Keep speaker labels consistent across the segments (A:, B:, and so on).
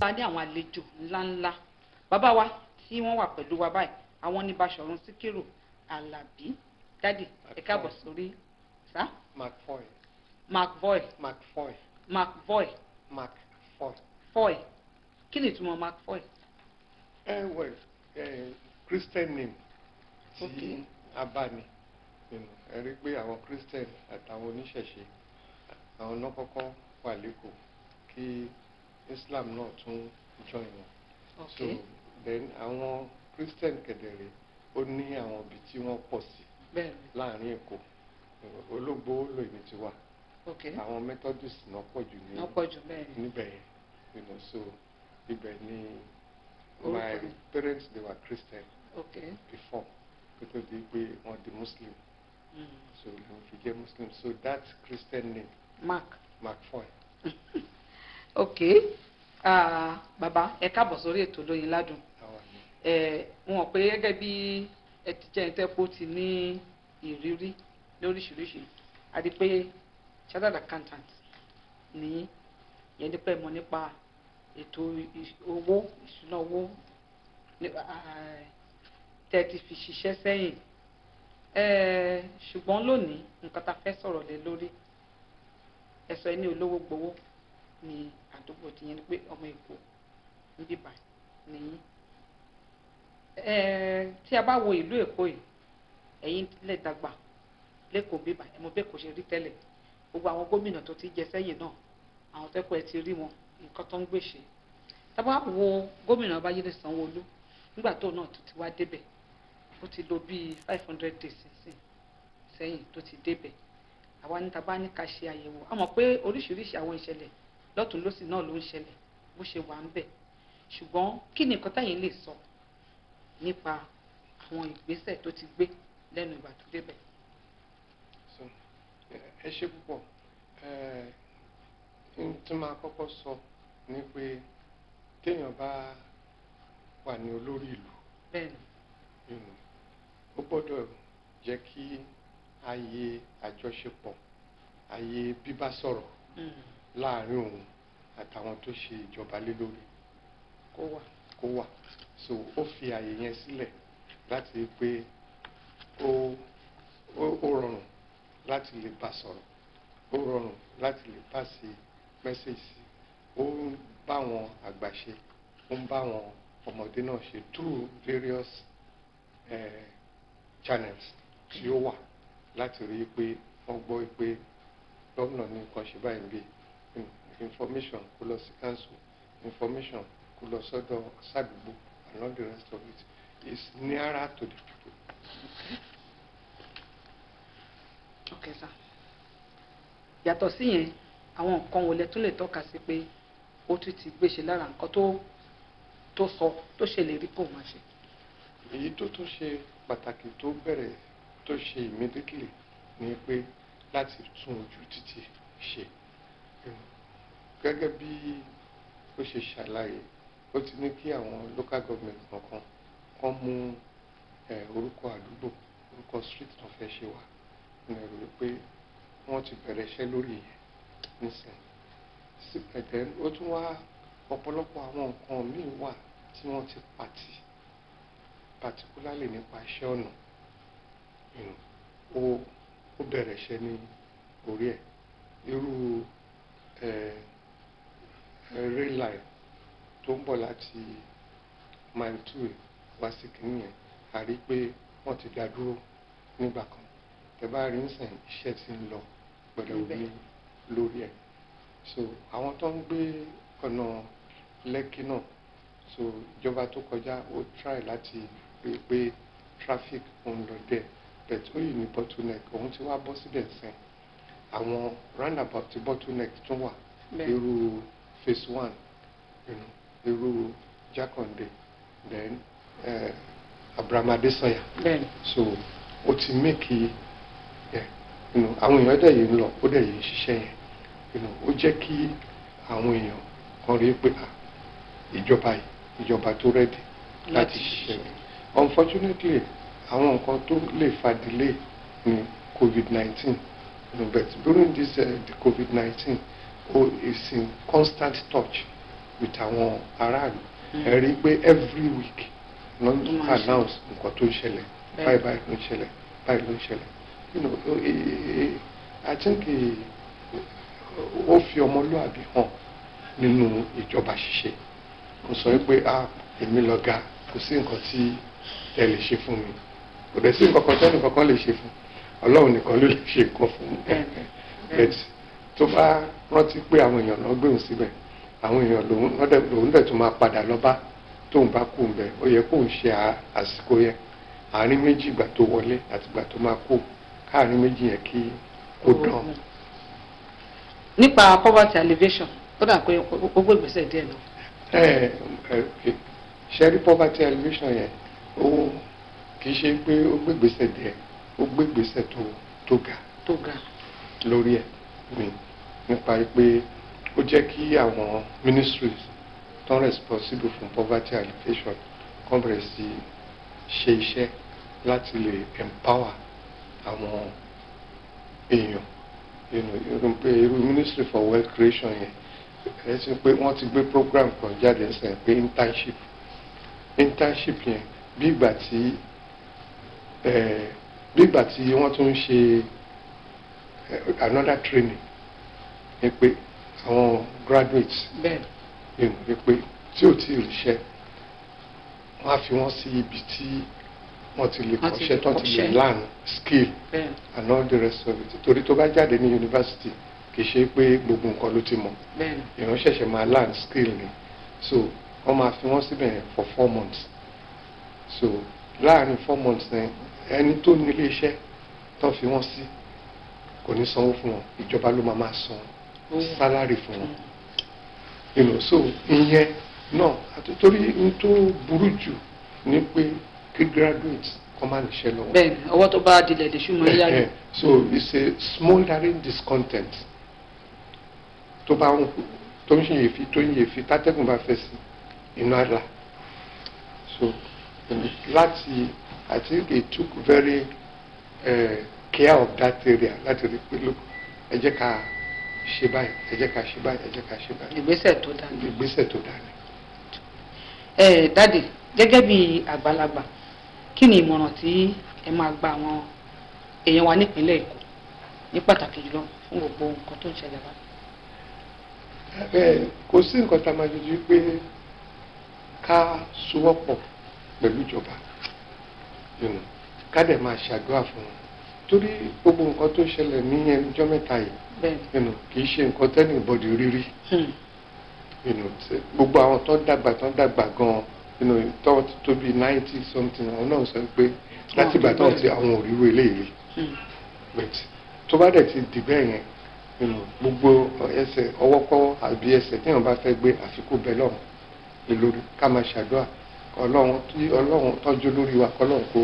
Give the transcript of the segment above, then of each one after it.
A: a ní àwọn àlejò ńláńlá bàbá wa tí wọ́n wà pẹ̀lú wa báyìí àwọn ní Basọ̀run Síkírù Àlàbí dádì ẹ káàbọ̀ sórí sá.
B: McFoy.
A: McFoy.
B: McFoy.
A: McFoy.
B: McFoy.
A: Foy. Kí ni ìtumọ̀ McFoy?
B: Well, Christian name tí a bá ní ẹ rí pé àwọn Christian àtàwọn oníṣẹ̀ṣe àwọn náà kọ́kọ́ wà lẹ́kọ̀ọ́ kí Islam náà tún join wọn. So then àwọn Christian kẹ̀dẹ̀rẹ̀ ó ní àwọn ibi tí wọ́n pọ̀ sí láàrin Èkó Ológbò lóyìn ti wà àwọn Methodist náà pọ̀ jù níbẹ̀ yẹn so ibẹ̀ ni my parents they were Christian before because they were the Muslim so if you get Muslim so that Christian name McFoy.
A: Bàbá ẹ káàbọ̀ sórí ètò Lóyin Ládùn wọn pé gẹ́gẹ́ bí ẹ ti jẹ́ ìtẹ́pọ̀ ti ní ìrírí lóríṣiríṣi àti pé chartered accountant ní yẹn nípa ìmọ̀ nípa ètò owó ìṣúná owó tẹ́ ti fi ṣiṣẹ́ sẹ́yìn ṣùgbọ́n lónìí nǹkan tá a fẹ́ sọ̀rọ̀ lé lórí ẹ̀sọ́ ẹni olówó gbowó ní àdúgbò tí yẹn ni pé ọmọ Èkó ń bíbà nìyí tí a bá wo ìlú Èkó yìí ẹ̀yin lè dàgbà lẹ́kọ̀ọ́ bíbà ẹ̀ mọ̀ bẹ́ẹ̀ kò ṣe rí tẹ́lẹ̀ gbogbo àwọn gómìnà tó ti jẹ sẹ́yìn náà àwọn tẹ́kọ̀ọ́ ẹ ti rí wọn nǹkan tó ń gbèsè tá a bá wo gómìnà Babájídé Sanwó-Olú nígbà tó náà tó ti wá débẹ̀ ó ti lò bíi 500 days sẹ́yìn tó ti débẹ̀ àwa ní tá a bá ní ká ṣe àyẹ̀wò a mọ̀ pé oríṣiríṣi àwọn ìṣẹ̀lẹ̀ lọ́tùn lósì náà ló ń ṣẹlẹ̀ bó ṣe wà ń bẹ̀ ṣùgbọ́n kí ni nǹkan táyìn lè sọ nípa àwọn ìgbésẹ̀ tó ti gbé lẹ́nu ìgbà tó débẹ̀.
B: ẹ ṣe púpọ̀ tí máa kọ́kọ́ sọ ni pé téèyàn bá wà ní olórí ìlú ó gbọ́dọ̀ jẹ́ kí ààyè àjọṣepọ̀ ààyè bíbá sọ̀rọ̀ láàrin òun àtàwọn tó ṣe ìjọba lé lórí kó wà so ó fi ààyè yẹn sílẹ̀ láti rí pé ó rọrùn láti lè bá sọ̀rọ̀ ó rọrùn láti lè pàṣẹ mẹ́sẹ̀jì ó ń bá wọn àgbà ṣe ó ń bá wọn ọmọdé náà ṣe through various channels tí ó wà láti rí pé wọ́n gbọ́ pé gómìnà ní nǹkan ṣe báyìí bí information kó lọ sí council information kó lọ sọ́dọ̀ sádùúgbò and all the rest of it is nearer to the people.
A: Okay sir. Yàtọ̀ sí yẹn àwọn nǹkan wo lẹ tún lè tọ́ka sí pé ó tún ti gbéṣe lára nǹkan tó sọ tó ṣèlérí kò máa ṣe.
B: èyí tó tún ṣe pàtàkì tó bẹ̀rẹ̀ tó ṣe immediately ni pé láti tún ojú títì ṣe gẹ́gẹ́ bí ó ṣe ṣàlàyé ó ti ní kí àwọn local government kankan kàn mú orúkọ àdúgbò orúkọ street tó fẹ́ ṣe wà ní ẹ̀rọ wípé wọ́n ti bẹ̀rẹ̀ iṣẹ́ lórí yẹn nísìnyí ẹ̀dẹ̀ ó tún wá ọ̀pọ̀lọpọ̀ àwọn nǹkan míì wà tí wọ́n ti pàtì particularly nípa iṣẹ́ ọ̀nà ó bẹ̀rẹ̀ iṣẹ́ ní orí ẹ̀ irú rail line tó ń bọ̀ láti mile 2 wá sí kìíní yẹn a rí pé wọ́n ti dá dúró nígbà kan tẹ́ bá rí nsìn iṣẹ́ ti ń lọ pẹ̀lú ní lórí ẹ̀ so àwọn tó ń gbé ọ̀nà Lẹ́kì náà so ìjọba tó kọjá ó try láti rí pé traffic ń lọ dẹ̀ but ó yìí ní bottleneck òun ti wá bọ́ síbẹ̀ sẹ́n àwọn roundabout ti bottleneck tún wà irú phase 1 irú Jákàndé then Abraham Adesanya so ó ti make àwọn èèyàn dẹ̀ yìí ń lọ ó dẹ̀ yìí ń ṣiṣẹ́ yẹn ó jẹ́ kí àwọn èèyàn kan rí pé ìjọba tó rẹ́dì láti ṣiṣẹ́ yẹn unfortunately àwọn nǹkan tó lè fa delay ní COVID-19 but during this the COVID-19 is in constant touch with àwọn aráàlú ẹ rí pé every week ló ń announce nǹkan tó ń ṣẹlẹ̀ báyìí báyìí ló ń ṣẹlẹ̀ báyìí ló ń ṣẹlẹ̀ I think ó fi ọmọlúwàbí hàn nínú ìjọba ṣíṣe kò sọ pé èmi lọ̀gá kò sí nǹkan tí ẹ lè ṣe fún mi kò dẹ̀ sí nǹkan kan tẹ́lẹ̀ kankan lè ṣe fún Ọlọ́run nìkan ló lè ṣe nǹkan fún mi tó bá rántí pé àwọn èèyàn náà gbéhùn síbẹ̀ àwọn èèyàn lòun dẹ̀ tún máa padà lọ bá tóun bá kú bẹ̀ ó yẹ kóun ṣe àsìkò yẹn àárín méjì ìgbà tó wọlé àti ìgbà tó máa kú káàárín méjì yẹn kí ó dán.
A: nípa poverty alleviation ó dà pé ó gbé ìgbésẹ̀ díẹ̀ lọ.
B: ṣe rí poverty alleviation yẹn ó kì í ṣe pé ó gbé ìgbésẹ̀ díẹ̀ ó gbé ìgbésẹ̀ tó ga lórí ẹ̀ nípa pé ó jẹ́ kí àwọn ministries tó ń responsible fún poverty alleviation kàn bẹ̀rẹ̀ sí ṣe iṣẹ́ láti lè empower àwọn èèyàn irú ministry for wealth creation yẹn ẹ sì pé wọ́n ti gbé program kan jáde ẹsẹ̀ pé internship yẹn bí ìgbà tí wọ́n tún ń ṣe another training ni pé àwọn graduates ni pé tí ò tí ì ríṣẹ́ wọ́n á fi wọ́n sí ibi tí wọ́n ti lè kọ́ṣẹ́ tó ti lè learn skill and all the rest of it torí tó bá jáde ní university kì í ṣe pé gbogbo nǹkan ló ti mọ̀ èèyàn ṣẹ̀ṣẹ̀ máa learn skill ni so wọ́n máa fi wọ́n síbẹ̀ for 4 months so láàrin 4 months ni ẹni tó nílé iṣẹ́ tó fi wọ́n sí kò ní sanwó fún wọn ìjọba ló máa san salary fún wọn so ìyẹn náà àti torí n tó burú jù ní pé kí graduates kọ́ máa níṣẹ́ lọ́wọ́.
A: bẹ́ẹ̀ni ọwọ́ tó bá dilẹ̀ lè ṣùgbọ́n yá yìí.
B: so it's a smoldering discontent tó bá ń tó ń yè fi tátẹ́gùn bá fẹ́ sí inú àlà so láti I think they took very care of that area láti rí pé ló ẹ jẹ́ ká ṣe báyìí ẹ jẹ́ ká ṣe báyìí ẹ jẹ́ ká ṣe báyìí.
A: ìgbésẹ̀ tó dáa.
B: ìgbésẹ̀ tó dáa ni.
A: Dáàdì gẹ́gẹ́ bí àgbàlagbà kí ni ìmọ̀ràn tí ẹ máa gba àwọn èèyàn wa nípínlẹ̀ Èkó ní pàtàkì jùlọ fún gbogbo nǹkan tó ń ṣẹlẹ̀ wá.
B: kò sí nǹkan tá a máa jọjú pé ká sowọ́pọ̀ pẹ̀lú ìjọba ká dẹ̀ máa ṣàdúrà fún wọn torí gbogbo nǹkan tó ṣẹlẹ̀ ní ẹnujọ́ mẹ́ta yìí kì í ṣe nǹkan tẹ́nì bọ́dì rírí gbogbo àwọn tó dàgbà gan tó bí 90 something àwọn náà sọ pé láti ìgbà tó ti àwọn òríró eléyìí tó bá dẹ̀ ti dì bẹ́ẹ̀ yẹn gbogbo ẹsẹ̀ ọwọ́kọ́wọ́ àbí ẹsẹ̀ tí wọ́n bá fẹ́ gbé àfikún bẹ́ẹ̀ lọ́rùn ìlórí ká máa ṣàdúrà ọlọ́run tọ́jú lórí wa kọ́lọ́run kó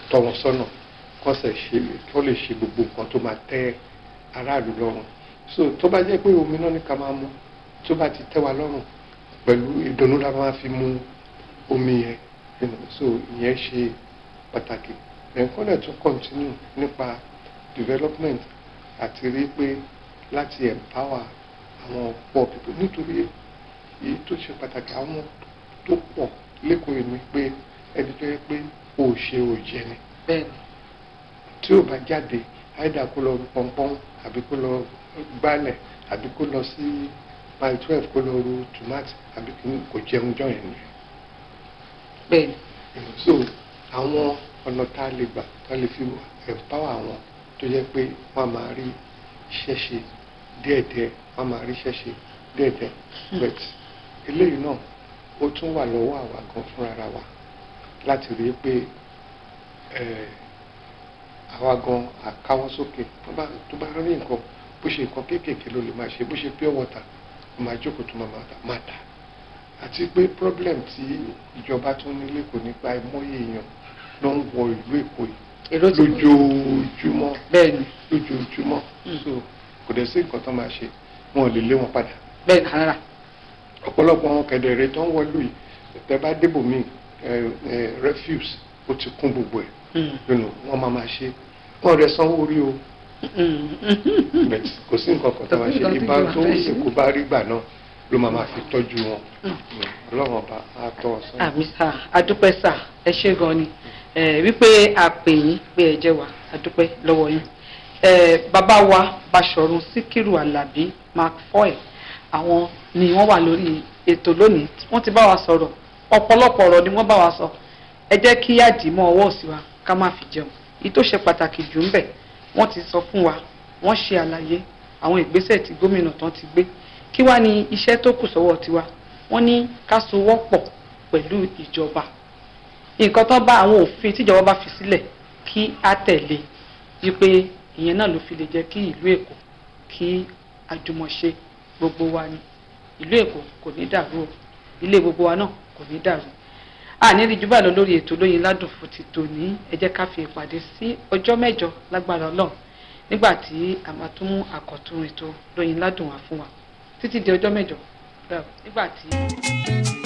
B: tọ́ wọn sọ́nà kó lè ṣe gbogbo nǹkan tó máa tẹ́ aráàlú lọ́rùn so tó bá jẹ́ pé omi náà ní ká máa mú tó bá ti tẹ́ wa lọ́rùn pẹ̀lú ìdùnnú la máa fi mú omi yẹn so ìyẹn ṣe pàtàkì nǹkan náà tún continue nípa development àti rí pé láti empower àwọn poor people nítorí èyí tó ṣe pàtàkì àwọn tó pọ̀ lẹ́kọ̀ọ́ yìí ni pé ẹni tó yẹ pé ó ṣe ò jẹ ni tí ó bá jáde àìdá kó lọ pọnpọ́n àbí kó lọ gbálẹ̀ àbí kó lọ sí mile 12 kó lọ ro tomati àbí kò jẹun jọ yẹn ni.
A: bẹ́ẹ̀ni.
B: so àwọn ọ̀nà tá a lè gbà tá a lè fi empower àwọn tó yẹ pé wọ́n máa rí iṣẹ́ ṣe díẹ̀díẹ̀ wọ́n máa rí iṣẹ́ ṣe díẹ̀díẹ̀ but eléyìí náà ó tún wà lọ́wọ́ àwa gan fúnra wa láti rí i pé àwa gan àkáwọ́ sókè tó bá rí nǹkan bó ṣe nǹkan kéékèèké ló lè máa ṣe bó ṣe pure water ó máa jókòó tó máa tà àti pé problem tí ìjọba tún nílé kò nípa ìmọ̀ye èèyàn ló ń wọ ìlú Èkó yìí lójoojúmọ́ so kò dẹ̀ sí nǹkan tó máa ṣe wọn ò lè lé wọn padà.
A: bẹ́ẹ̀ni rárá.
B: ọ̀pọ̀lọpọ̀ àwọn kẹ̀dẹ̀rẹ̀ tó ń wọlú yìí tẹ́ bá débò míì refuse ó ti kún gbogbo ẹ̀ wọ́n máa ṣe wọ́n rẹ̀ sanwó orí o kò sí nǹkan kan tó máa ṣe ìbá tó Èkó bá rí gbà náà ló máa fi tọ́jú wọn. Ọlọ́run ọba á tọ́ ọ sọ́nà.
A: àmì sà adúpẹ́ sà ẹ ṣé gan ni wípé a pè yín pé ẹ jẹ́ wa adúpẹ́ lọ́wọ́ yín. Bàbá wa Báṣọ̀run Síkírù Àlàbí McFoy àwọn ni wọ́n wà lórí ètò lónìí wọ́n ti bá wa sọ̀rọ̀ ọ̀pọ̀lọpọ̀ ọ̀rọ̀ ni wọ́n bá wa sọ ẹ jẹ́ kí á dì mọ́ ọwọ́ òsì wa ká má fi jẹun èyí tó ṣe pàtàkì jù ń bẹ̀ wọ́n ti sọ fún wa wọ́n ṣe àlàyé àwọn ìgbésẹ̀ tí gómìnà tán ti gbé kí wá ní iṣẹ́ tó kù sọ́wọ́ tiwa wọ́n ní ká sowọ́pọ̀ pẹ̀lú ìjọba nǹkan tán bá àwọn òfin tíjọba bá fi sílẹ̀ kí á tẹ̀lé wípé ìyẹn náà ló fi lè jẹ́ kí ìlú Èkó kí àjùmọ̀ṣe gbogbo wa ni ìlú Èkó kò ní dàrú o ilé gbogbo wa náà kò ní dàrú àní rí jù bá lọ lórí ètò Lóyin Ládùn fún ti tòní ẹ jẹ́ ká fi ìpàdé sí ọjọ́ mẹ́jọ lágbára Ọlọ́run nígbà tí a máa tún mú àkọ́tún ètò Lóyin Ládùn wá fún wa títí di ọjọ́ mẹ́jọ nígbà tí.